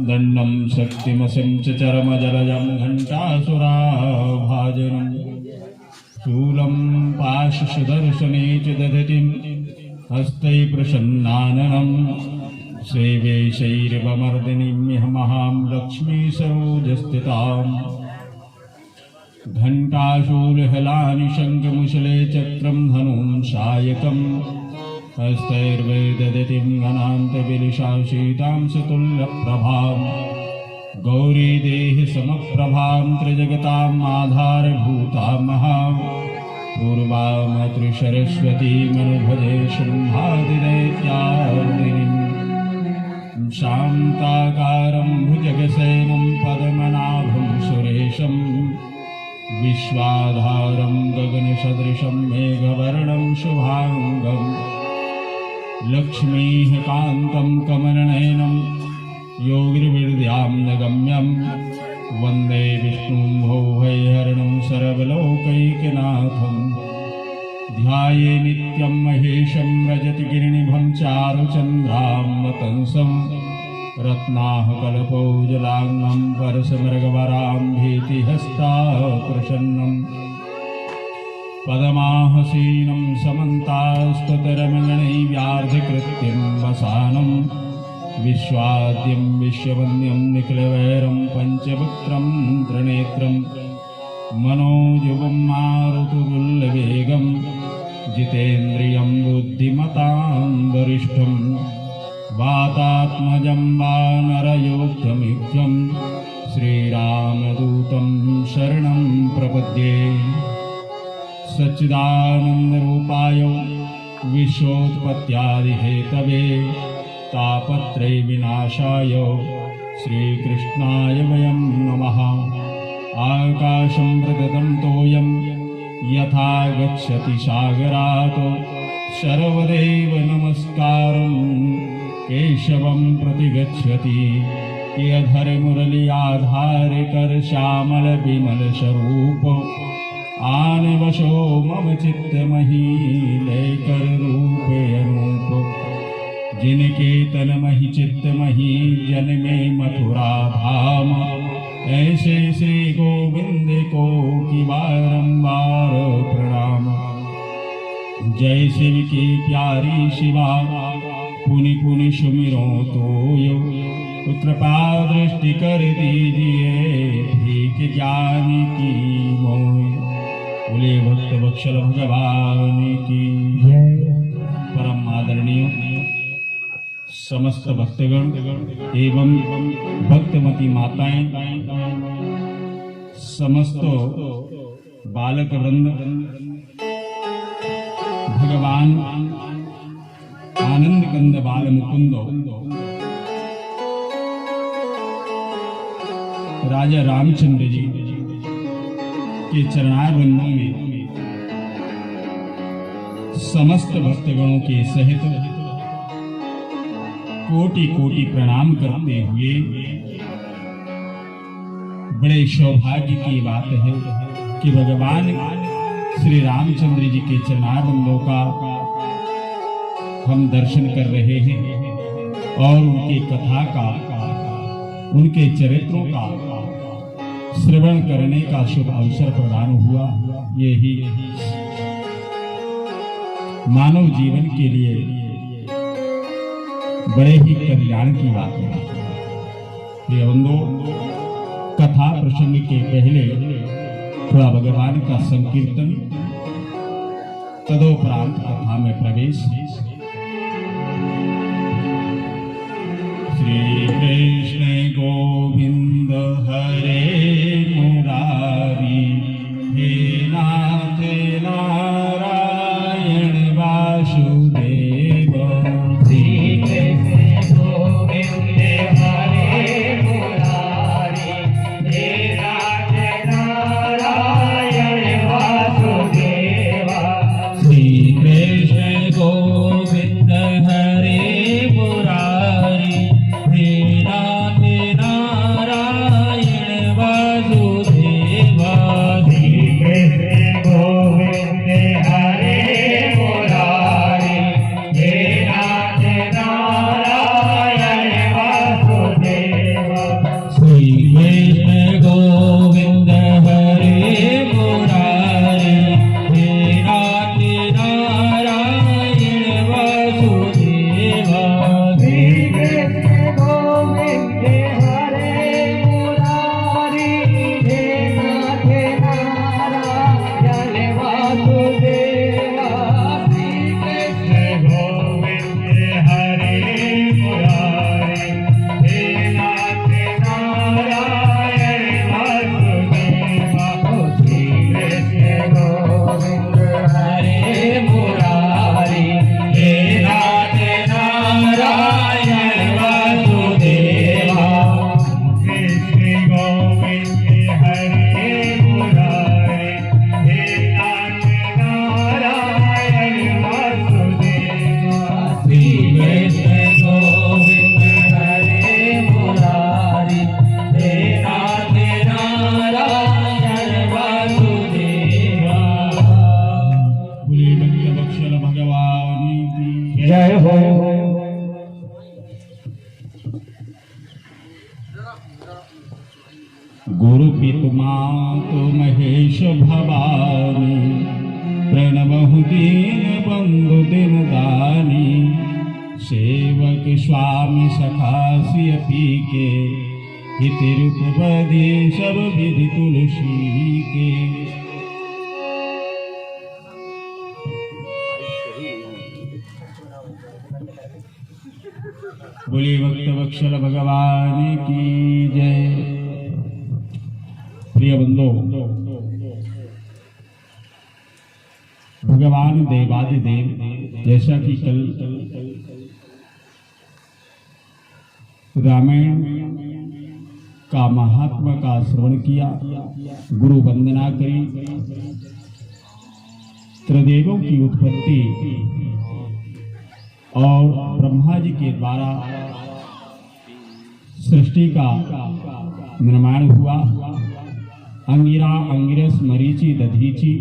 दंडम शक्तिमसिं च चरमजलजं घंटासुराभाजनं शूलं पाशुषदर्शने च दधतिं हस्तै प्रसन्नाननं सेवेशैर्वमर्दिनीमिहमहां लक्ष्मी सरोजस्थिताम् घंटाशूलहलानि शङ्खमुशले चक्रं धनुं सायकम् हस्तैर्वैददितिं अनान्तविलिशाशीतां सतुल्यप्रभां गौरी देहि समप्रभां त्रिजगताम् आधारभूतां महां पूर्वामतृसरस्वतीमनुभजे शृम्भादिदैत्यार्दिनीं शान्ताकारं भुजगशयनं पद्मनाभं सुरेशं विश्वाधारं गगनसदृशं मेघवर्णं शुभांगं लक्ष्मीः कान्तं कमलनयनं योगिर्विद्याम्नगम्यं वन्दे विष्णुं भौभयहरणं सर्वलोकैकनाथं ध्याये नित्यं महेशं रजतगिरिनिभं चारुचन्द्रामतंसं रत्नाकल्पौजलाङ्गं परसमृगवराम्भीतिहस्ताप्रसन्नं पदमाहसीनं समन्तास्तुतरमणैव्यार्धिकृत्यं वसानं विश्वाद्यं विश्ववन्द्यं निखिलवैरं पञ्चवक्त्रं त्रिनेत्रं मनोजुवं मारुतुल्यवेगं जितेन्द्रियं बुद्धिमतां वरिष्ठं वातात्मजं वानरयोग्यमित्यं श्रीरामदूतं शरणं प्रपद्ये सच्चिदानन्दरूपाय विश्वोत्पत्त्यादिहेतवे तापत्रयविनाशाय श्रीकृष्णाय वयं नमः। आकाशं प्रदत्तं तोयं यथा गच्छति सागरात् सर्वदेव नमस्कारं केशवं प्रति गच्छति यधरमुरलीयाधारकर श्यामल विमल स्वरूप आनवशो मम चित्तमही लेकर रूपे अनूप जिनके तनमहि चित्तमही जन्मे मथुरा धाम ऐसे श्री गोविंद को की बारंबार प्रणाम। जय शिव की प्यारी शिवा पुनि पुनि सुमिरो तो यो कृपा दृष्टि कर दीजिए भीख ज्ञान की मोय बोले भक्त वत्सल भगवान की परम आदरणीय समस्त भक्तगण एवं भक्तमती माताएं समस्त बालक वृंद भगवान आनंद कंद बाल मुकुंद राजा रामचंद्र जी के चरणारविंदों में समस्त भक्तगणों के सहित कोटि कोटि प्रणाम करते हुए बड़े सौभाग्य की बात है कि भगवान श्री रामचंद्र जी के चरणारविंदों का हम दर्शन कर रहे हैं और उनकी कथा का उनके चरित्रों का श्रवण करने का शुभ अवसर प्रदान हुआ। यही मानव जीवन के लिए बड़े ही कल्याण की बात है। ये बंदो कथा प्रसंग के पहले थोड़ा भगवान का संकीर्तन तदोपरांत कथा में प्रवेश। श्री कृष्ण गोविंद हरे मुरारी हे नाथ नारायण वासुदेव। श्री कृष्ण गोविंद हरे मुरारी हे नाथ नारायण वासुदेव। श्री कृष्ण गोविंद गुरु पितुमातु महेश भवानी, प्रणवहु दीन बंधु दिन दानी, सेवक स्वामी सखासी के, हित रूप बधे सब विधि तुलसी के। बोलिए भक्त वत्सल भगवान की जय। प्रिय बंधो, भगवान देवादिदेव, जैसा कि कल रामायण का महात्मा का श्रवण किया, गुरु वंदना करी, त्रिदेवों की उत्पत्ति और ब्रह्मा जी के द्वारा सृष्टि का निर्माण हुआ। अंगिरा, अंगिरस, मरीचि, दधीचि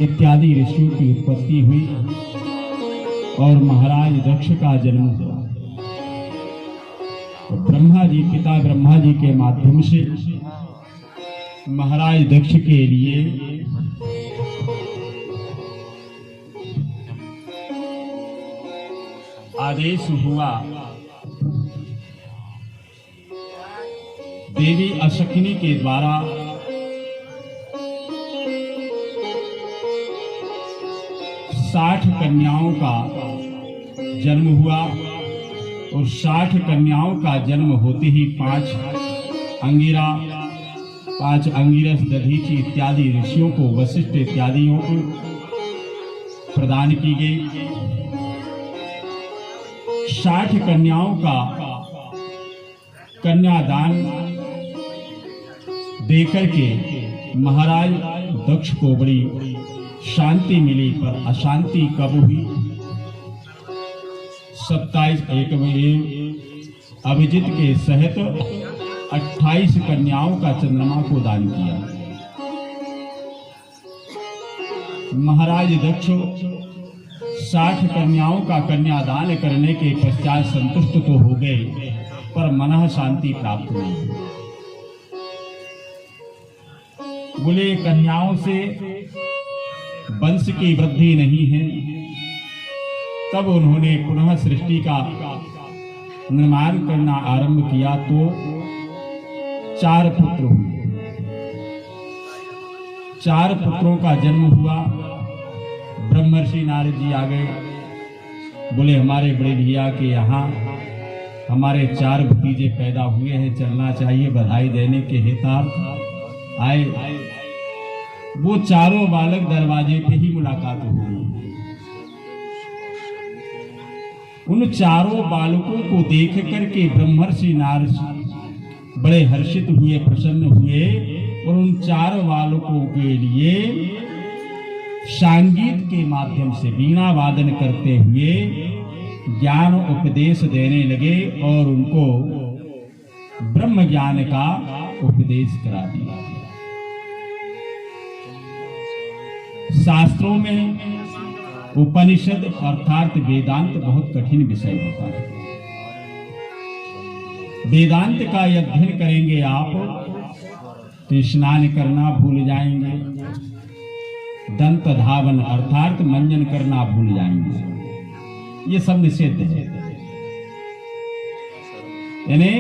इत्यादि ऋषियों की उत्पत्ति हुई और महाराज दक्ष का जन्म हुआ। ब्रह्मा जी, पिता ब्रह्मा जी के माध्यम से महाराज दक्ष के लिए आदेश हुआ, देवी अशकिनी के द्वारा साठ कन्याओं का जन्म हुआ और 60 कन्याओं का जन्म होते ही 5 अंगिरा, 5 अंगिरस, दधीचि इत्यादि ऋषियों को, वशिष्ठ इत्यादियों को प्रदान की गई। 60 कन्याओं का कन्यादान देकर के महाराज दक्ष को बड़ी शांति मिली, पर अशांति कब हुई? 27 में अभिजित के सहित 28 कन्याओं का चंद्रमा को दान किया। महाराज दक्ष 60 कन्याओं का कन्यादान करने के पश्चात संतुष्ट तो हो गए, पर मनः शांति प्राप्त नहीं। बोले कन्याओं से वंश की वृद्धि नहीं है। तब उन्होंने पुनः सृष्टि का निर्माण करना आरंभ किया तो 4 पुत्र हुए। 4 पुत्रों का जन्म हुआ। ब्रह्मर्षि नारद जी आ गए, बोले हमारे बड़े भैया के यहाँ हमारे 4 भतीजे पैदा हुए हैं, चलना चाहिए, बधाई देने के हेतार्थ आए। वो चारों बालक दरवाजे पे ही मुलाकात हुई। उन चारों बालकों को देख करके ब्रह्मर्षि नारद बड़े हर्षित हुए, प्रसन्न हुए और उन 4 बालकों के लिए संगीत के माध्यम से वीणा वादन करते हुए ज्ञान उपदेश देने लगे और उनको ब्रह्म ज्ञान का उपदेश करा दिया। शास्त्रों में उपनिषद अर्थात वेदांत बहुत कठिन विषय होता है। वेदांत का अध्ययन करेंगे आप तो स्नान करना भूल जाएंगे, दंत धावन अर्थात मंजन करना भूल जाएंगे। ये सब निषेध है। यानी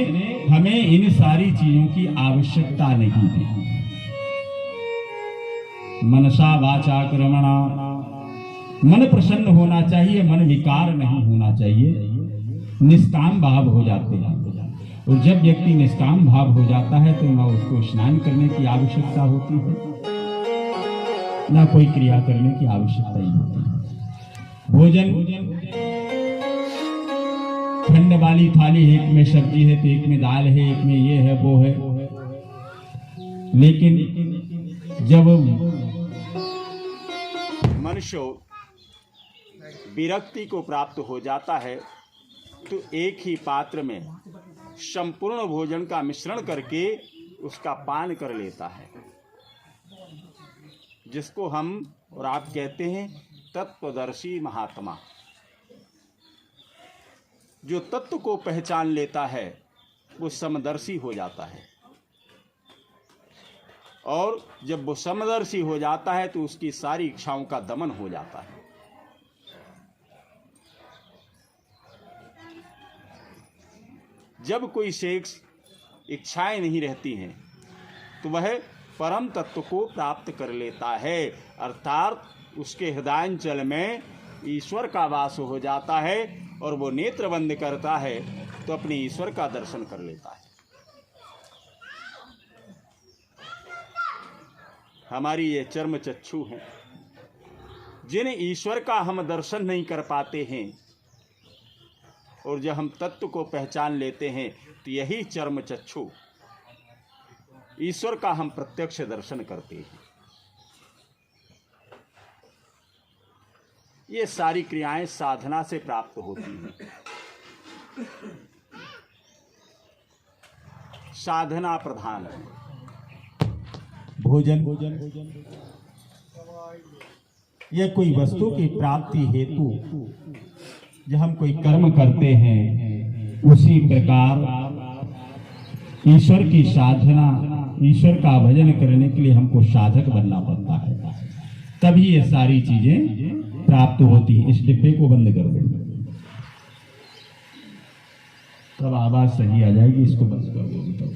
हमें इन सारी चीजों की आवश्यकता नहीं है। मनसा वाचा कर्मणा, मन प्रसन्न होना चाहिए, मन विकार नहीं होना चाहिए, निष्काम भाव हो जाते हैं। और जब व्यक्ति निष्काम भाव हो जाता है तो न उसको स्नान करने की आवश्यकता होती है, ना कोई क्रिया करने की आवश्यकता ही होती है। भोजन खंड वाली थाली, एक में सब्जी है तो एक में दाल है, एक में ये है वो है। लेकिन जब मनुष्य विरक्ति को प्राप्त हो जाता है तो एक ही पात्र में संपूर्ण भोजन का मिश्रण करके उसका पान कर लेता है, जिसको हम और आप कहते हैं तत्वदर्शी महात्मा। जो तत्व को पहचान लेता है वो समदर्शी हो जाता है। और जब वो समदर्शी हो जाता है तो उसकी सारी इच्छाओं का दमन हो जाता है। जब कोई शेष इच्छाएं नहीं रहती हैं तो वह परम तत्व को प्राप्त कर लेता है, अर्थात उसके हृदयांचल में ईश्वर का वास हो जाता है और वो नेत्र बंद करता है तो अपने ईश्वर का दर्शन कर लेता है। हमारी ये चर्म चक्षु हैं, जिन ईश्वर का हम दर्शन नहीं कर पाते हैं, और जब हम तत्व को पहचान लेते हैं तो यही चर्म चक्षु ईश्वर का हम प्रत्यक्ष दर्शन करते हैं। ये सारी क्रियाएं साधना से प्राप्त होती हैं। साधना प्रधान है। भोजन या कोई वस्तु की प्राप्ति हेतु जब हम कोई कर्म करते हैं, उसी प्रकार ईश्वर की साधना, ईश्वर का भजन करने के लिए हमको साधक बनना पड़ता है, तभी ये सारी चीजें प्राप्त होती है। इस डिब्बे को बंद कर दो, तब आवाज सही आ जाएगी। इसको बंद कर दो तब।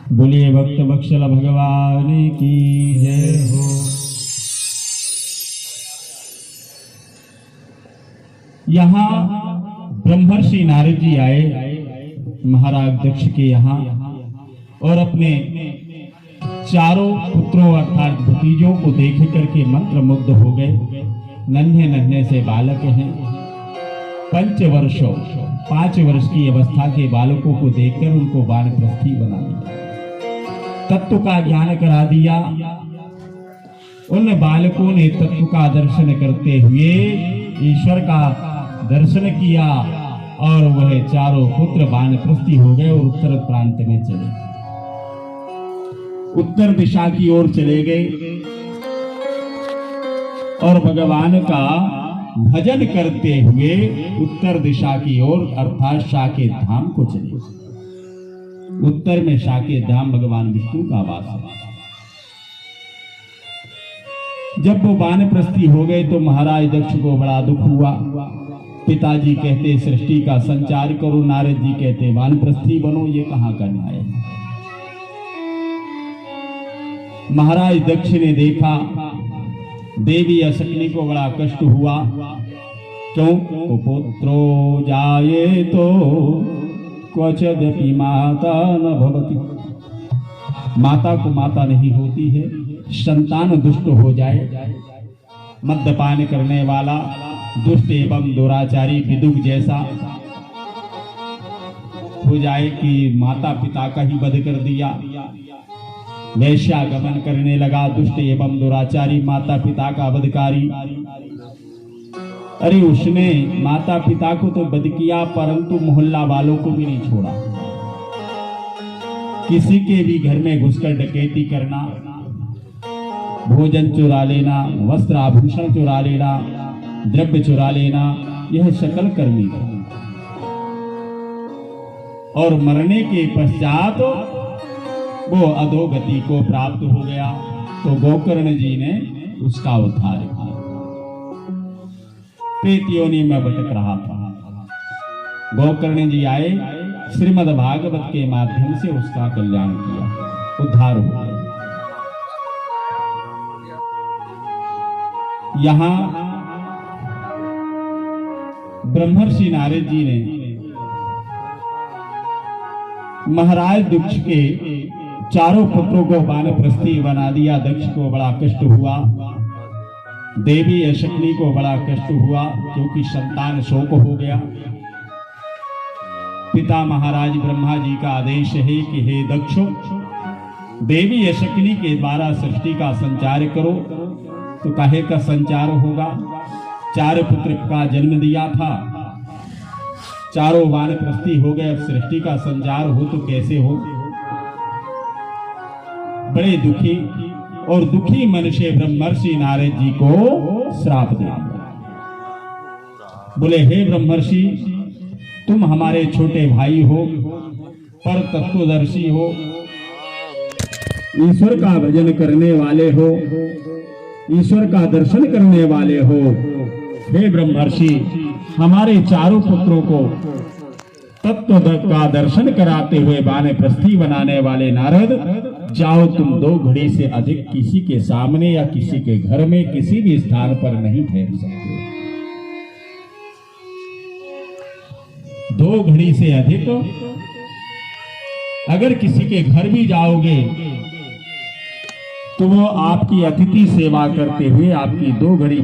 बोलिए भक्त वत्सल भगवान की जय हो। यहाँ ब्रह्मर्षि नारद जी आए महाराज दक्ष के यहाँ और अपने चारों पुत्रों अर्थात भतीजों को देख करके मंत्र मुग्ध हो गए। नन्हे नन्हे से बालक हैं, 5 वर्ष की अवस्था के बालकों को देखकर उनको वानप्रस्थी बना दिया, तत्व का ज्ञान करा दिया। उन बालकों ने तत्व का दर्शन करते हुए ईश्वर का दर्शन किया और वह चारों पुत्र वानप्रस्थी हो गए और उत्तर प्रांत में चले, उत्तर दिशा की ओर चले गए और भगवान का भजन करते हुए उत्तर दिशा की ओर अर्थात साकेत धाम को चले। उत्तर में साकेत धाम भगवान विष्णु का वास है। जब वो वानप्रस्थी हो गए तो महाराज दक्ष को बड़ा दुख हुआ। पिताजी कहते सृष्टि का संचार करो, नारद जी कहते वानप्रस्थी बनो, ये कहाँ का न्याय है। महाराज दक्ष ने देखा देवी अशक्नी को बड़ा कष्ट हुआ। क्यों? पुत्रो जाये तो क्वचिदपि माता न भवति। माता को माता नहीं होती है, संतान दुष्ट हो जाए, मद्यपान करने वाला दुष्ट एवं दुराचारी विदुक जैसा हो जाए कि माता पिता का ही वध कर दिया, वैश्यागमन करने लगा, दुष्ट एवं दुराचारी माता पिता का वधकारी। अरे उसने माता पिता को तो वध किया परंतु मोहल्ला वालों को भी नहीं छोड़ा। किसी के भी घर में घुसकर डकैती करना, भोजन चुरा लेना, वस्त्र आभूषण चुरा लेना, द्रव्य चुरा लेना, यह सकल कर्मी है। और मरने के पश्चात वो अधोगति को प्राप्त हो गया तो गोकर्ण जी ने उसका उद्धार किया। प्रेत योनि में भटक रहा था, गोकर्ण जी आए, श्रीमद् भागवत के माध्यम से उसका कल्याण किया, उद्धार हो गया। यहाँ ब्रह्मर्षि नारद जी ने महाराज दक्ष के चारों पुत्रों को वानप्रस्थी बना दिया। दक्ष को बड़ा कष्ट हुआ, देवी अशक्नी को बड़ा कष्ट हुआ क्योंकि संतान शोक हो गया। पिता महाराज ब्रह्मा जी का आदेश है कि हे दक्ष, देवी अशक्नी के द्वारा सृष्टि का संचार करो। तो काहे का संचार होगा? 4 पुत्र का जन्म दिया था, चारों वानप्रस्थी हो गए, अब सृष्टि का संचार हो तो कैसे हो? बड़े दुखी और दुखी मन से ब्रह्मर्षि नारद जी को श्राप दे दिया। बोले हे ब्रह्मर्षि, तुम हमारे छोटे भाई हो, पर तत्वदर्शी हो, ईश्वर का भजन करने वाले हो, ईश्वर का दर्शन करने वाले हो। हे ब्रह्मर्षि, हमारे चारों पुत्रों को तत्व का दर्शन कराते हुए वानप्रस्थी बनाने वाले नारद, जाओ तुम 2 घड़ी से अधिक किसी के सामने या किसी के घर में किसी भी स्थान पर नहीं ठहर सकते। 2 घड़ी से अधिक अगर किसी के घर भी जाओगे तो वो आपकी अतिथि सेवा करते हुए आपकी 2 घड़ी